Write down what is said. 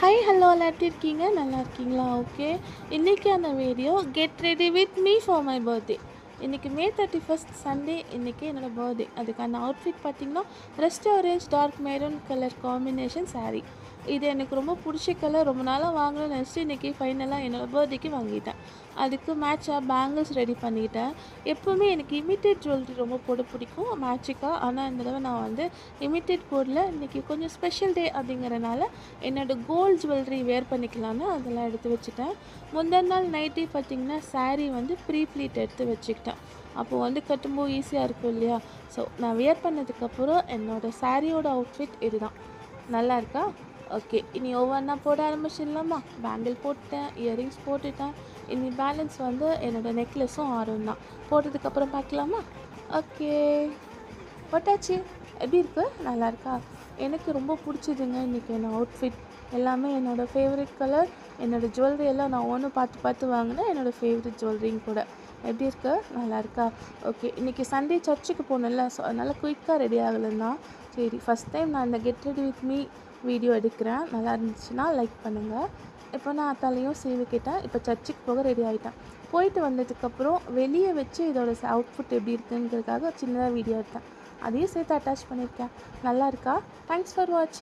Hi hello எல்லாம் எப்படி இருக்கீங்க? நல்லா இருக்கீங்களா? ஓகே. இன்றைக்கான video get ready with me for my birthday. இன்றைக்கி மே 31 சண்டே. இன்றைக்கி என்னோடய பர்த்டே. அதுக்கான அவுட்ஃபிட் பார்த்திங்கன்னா rust orange dark maroon colour combination saree. இது எனக்கு ரொம்ப பிடிச்ச கலர். ரொம்ப நாளாக வாங்கணும்னு நினச்சிட்டு இன்றைக்கி ஃபைனலாக என்னோடய பர்த்டேக்கு வாங்கிட்டேன். அதுக்கு மேட்சாக பேங்கிள்ஸ் ரெடி பண்ணிட்டேன். எப்போவுமே எனக்கு இமிட்டேட் ஜுவல்லரி ரொம்ப போட பிடிக்கும் மேட்சிக்காக. ஆனால் இந்த தடவை நான் வந்து இமிட்டேட் போடல. இன்றைக்கி கொஞ்சம் ஸ்பெஷல் டே அப்படிங்கிறனால என்னோடய கோல்ட் ஜுவல்லரி வேர் பண்ணிக்கலான்னு அதெல்லாம் எடுத்து வச்சுட்டேன். முந்தின நாள் நைட்டே பார்த்திங்கன்னா saree வந்து ப்ரீ ப்ளீட் எடுத்து வச்சுக்கிட்டேன். அப்போது வந்து கட்டும்போது ஈஸியாக இருக்கும் இல்லையா? ஸோ நான் வேர் பண்ணதுக்கப்புறம் என்னோடய சாரியோட அவுட்ஃபிட் இதுதான். நல்லா இருக்கா? ஓகே, இனி ஒவ்வொன்றா போட ஆரம்பிச்சிடலாமா? பேங்கிள் போட்டுட்டேன், இயரிங்ஸ் போட்டுட்டேன். இனி பேலன்ஸ் வந்து என்னோடய நெக்லஸும் ஆரம் தான். போட்டதுக்கப்புறம் பார்க்கலாமா? ஓகே, போட்டாச்சு. எப்படி இருக்குது? நல்லா இருக்கா? எனக்கு ரொம்ப பிடிச்சதுங்க இன்றைக்கி என்னோடய அவுட்ஃபிட். எல்லாமே என்னோடய ஃபேவரட் கலர். என்னோடய ஜுவல்லரி எல்லாம் நான் ஒன்று பார்த்து பார்த்து வாங்கினேன். என்னோடய ஃபேவரட் ஜுவல்லரியும் கூட. எப்படி இருக்கு? நல்லா இருக்கா? ஓகே, இன்றைக்கி சண்டே சர்ச்சுக்கு போகணும்ல, ஸோ அதனால் குயிக்காக ரெடி ஆகலைன்னு தான். சரி, ஃபஸ்ட் டைம் நான் இந்த get ready with me video எடுக்கிறேன். நல்லா இருந்துச்சுன்னா லைக் பண்ணுங்கள். இப்போ நான் தலையும் சீவிக்கிட்டேன். இப்போ சர்ச்சுக்கு போக ரெடி ஆகிட்டேன். போயிட்டு வந்ததுக்கப்புறம் வெளியே வச்சு இதோட அவுட்ஃபிட் எப்படி இருக்குங்கிறதுக்காக சின்னதாக வீடியோ எடுத்தேன். அதையும் சேர்த்து அட்டாச் பண்ணியிருக்கேன். நல்லா இருக்கா? தேங்க்ஸ் ஃபார் வாட்சிங்.